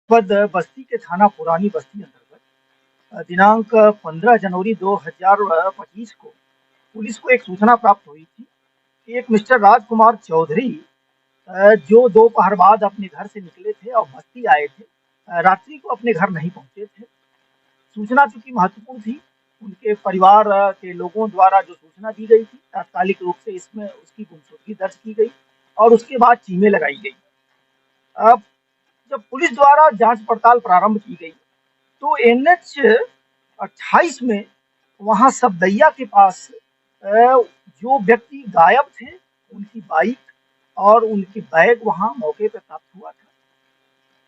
पद बस्ती के थाना पुरानी बस्ती अंतर्गत दिनांक 15 जनवरी 2025 को पुलिस को एक सूचना प्राप्त हुई थी कि एक मिस्टर राजकुमार चौधरी जो दोपहर बाद अपने घर से निकले थे और बस्ती आए थे, रात्रि को अपने घर नहीं पहुंचे थे। सूचना चूंकि महत्वपूर्ण थी, उनके परिवार के लोगों द्वारा जो सूचना दी गई थी, तात्कालिक रूप से इसमें उसकी गुमशुदगी दर्ज की गई और उसके बाद टीमें लगाई गई। अब जब पुलिस द्वारा जांच पड़ताल प्रारंभ की गई तो एनएच 28 में वहां सबदैया के पास जो व्यक्ति गायब थे, उनकी बाइक और उनकी बैग वहां मौके पर प्राप्त हुआ था।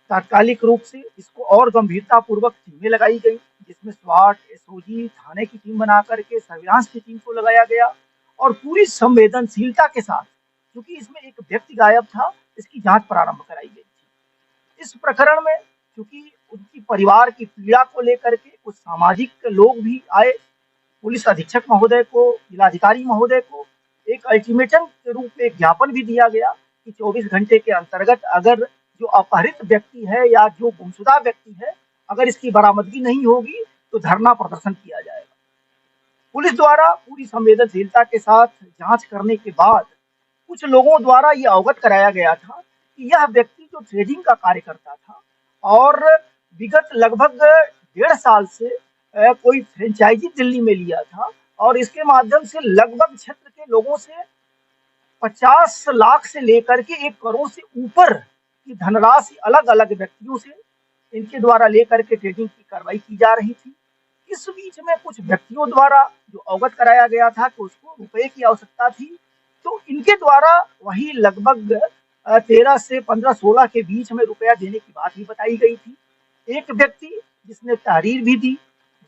तात्कालिक रूप से इसको और गंभीरता पूर्वक टीमें लगाई गई, जिसमें स्वाट, एसओजी, थाने की टीम बना करके सर्विलांस की टीम को लगाया गया और पूरी संवेदनशीलता के साथ, क्योंकि इसमें एक व्यक्ति गायब था, इसकी जांच प्रारंभ कराई गई थी। इस प्रकरण में क्योंकि उनकी परिवार की पीड़ा को लेकर के कुछ सामाजिक लोग भी आए, पुलिस अधीक्षक महोदय को, जिलाधिकारी महोदय को एक अल्टीमेटम के रूप में एक ज्ञापन भी दिया गया कि 24 घंटे के अंतर्गत अगर जो अपहरित व्यक्ति है या जो गुमशुदा व्यक्ति है, अगर इसकी बरामदगी नहीं होगी तो धरना प्रदर्शन किया जाएगा। पुलिस द्वारा पूरी संवेदनशीलता के साथ जांच करने के बाद कुछ लोगों द्वारा ये अवगत कराया गया था कि यह व्यक्ति जो ट्रेडिंग का कार्य करता था और विगत लगभग 1.5 साल से कोई फ्रेंचाइजी दिल्ली में लिया था और इसके माध्यम से लगभग क्षेत्र के लोगों से 50 लाख से लेकर के 1 करोड़ से ऊपर की धनराशि अलग अलग व्यक्तियों से इनके द्वारा लेकर के ट्रेडिंग की कार्रवाई की जा रही थी। इस बीच में कुछ व्यक्तियों द्वारा जो अवगत कराया गया था कि उसको रुपए की आवश्यकता थी, तो इनके द्वारा वही लगभग 13 से 15-16 के बीच में रुपया देने की बात भी बताई गई थी। एक व्यक्ति जिसने तहरीर भी दी,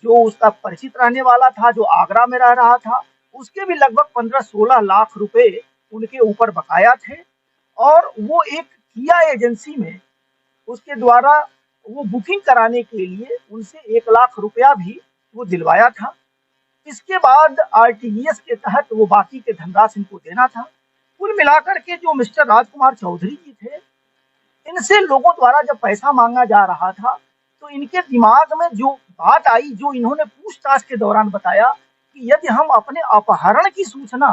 जो उसका परिचित रहने वाला था, जो आगरा में रह रहा था, उसके भी लगभग 15-16 लाख रुपए उनके ऊपर बकाया थे और वो एक किया एजेंसी में उसके द्वारा वो बुकिंग कराने के लिए उनसे 1 लाख रुपया भी वो दिलवाया था। इसके बाद आरटीजीएस के तहत वो बाकी के धनराशि इनको देना था। कुल मिलाकर के जो मिस्टर राजकुमार चौधरी जी थे, इनसे लोगों द्वारा जब पैसा मांगा जा रहा था तो इनके दिमाग में जो बात आई, जो इन्होंने पूछताछ के दौरान बताया कि यदि हम अपने अपहरण की सूचना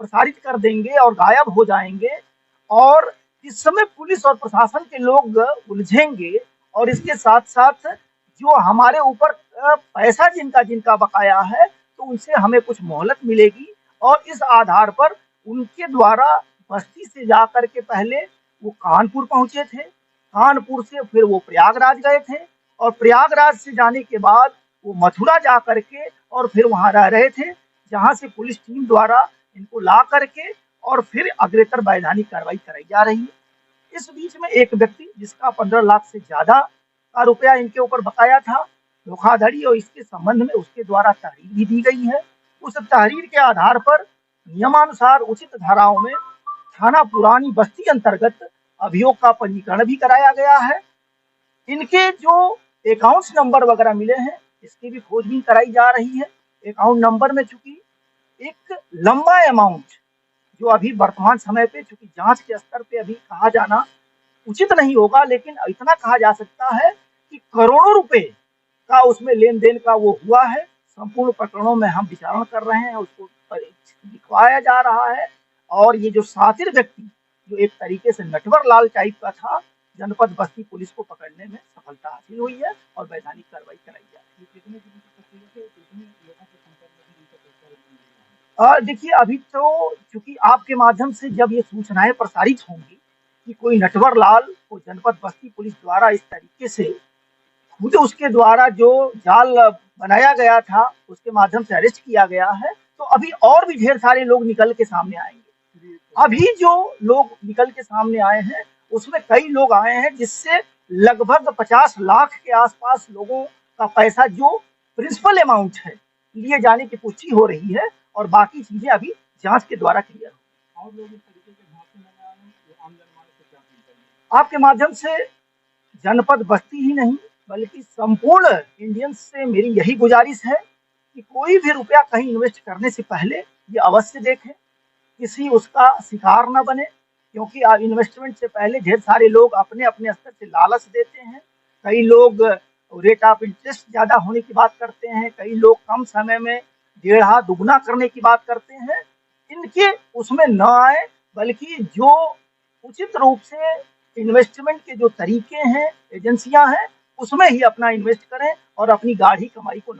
प्रसारित कर देंगे और गायब हो जाएंगे और इस समय पुलिस और प्रशासन के लोग उलझेंगे और इसके साथ साथ जो हमारे ऊपर पैसा जिनका जिनका बकाया है तो उनसे हमें कुछ मोहलत मिलेगी और इस आधार पर उनके द्वारा बस्ती से जाकर के पहले वो कानपुर पहुंचे थे, कानपुर से फिर वो प्रयागराज गए थे और प्रयागराज से जाने के बाद वो मथुरा जा करके और फिर वहां रह रहे थे, जहां से पुलिस टीम द्वारा इनको ला करके और फिर अग्रेतर वैधानिक कार्रवाई कराई जा रही है। इस बीच में एक व्यक्ति जिसका 15 लाख से ज्यादा का रुपया इनके ऊपर बकाया था, धोखाधड़ी और इसके संबंध में उसके द्वारा तहरीर भी दी गई है। उस तहरीर के आधार पर नियमानुसार उचित धाराओं में थाना पुरानी बस्ती अंतर्गत अभियोग का पंजीकरण भी कराया गया है। इनके जो अकाउंट्स नंबर वगैरह मिले हैं, इसकी भी खोजबीन कराई जा रही है। अकाउंट नंबर में चूंकि एक लंबा अमाउंट जो अभी वर्तमान समय पे चूंकि जांच के स्तर पे अभी कहा जाना उचित नहीं होगा, लेकिन इतना कहा जा सकता है कि करोड़ों रुपए का उसमें लेन देन का वो हुआ है। संपूर्ण प्रकरणों में हम विचारण कर रहे हैं, उसको दिखवाया जा रहा है और ये जो सातिर व्यक्ति जो एक तरीके से नटवर लाल टाइप का था, जनपद बस्ती पुलिस को पकड़ने में सफलता हासिल हुई है और वैधानिक कार्रवाई कराई जा रही है। देखिए, अभी तो चूंकि आपके माध्यम से जब ये सूचनाएं प्रसारित होंगी कि कोई नटवर लाल को जनपद बस्ती पुलिस द्वारा इस तरीके से खुद उसके द्वारा जो जाल बनाया गया था उसके माध्यम से अरेस्ट किया गया है, तो अभी और भी ढेर सारे लोग निकल के सामने आएंगे। अभी जो लोग निकल के सामने आए हैं उसमें कई लोग आए हैं जिससे लगभग 50 लाख के आसपास लोगों का पैसा जो प्रिंसिपल अमाउंट है लिए जाने की पुष्टि हो रही है और बाकी चीजें अभी जांच के द्वारा क्लियर हो। आपके माध्यम से जनपद बस्ती ही नहीं बल्कि संपूर्ण इंडियंस से मेरी यही गुजारिश है कि कोई भी रुपया कहीं इन्वेस्ट करने से पहले ये अवश्य देखें, किसी उसका शिकार न बने, क्योंकि इन्वेस्टमेंट से पहले ढेर सारे लोग अपने अपने स्तर से लालच देते हैं, कई लोग रेट ऑफ इंटरेस्ट ज्यादा होने की बात करते हैं, कई लोग कम समय में डेढ़ा दुगना करने की बात करते हैं। इनके उसमें न आए, बल्कि जो उचित रूप से इन्वेस्टमेंट के जो तरीके हैं, एजेंसियां हैं, उसमें ही अपना इन्वेस्ट करें और अपनी गाढ़ी कमाई को न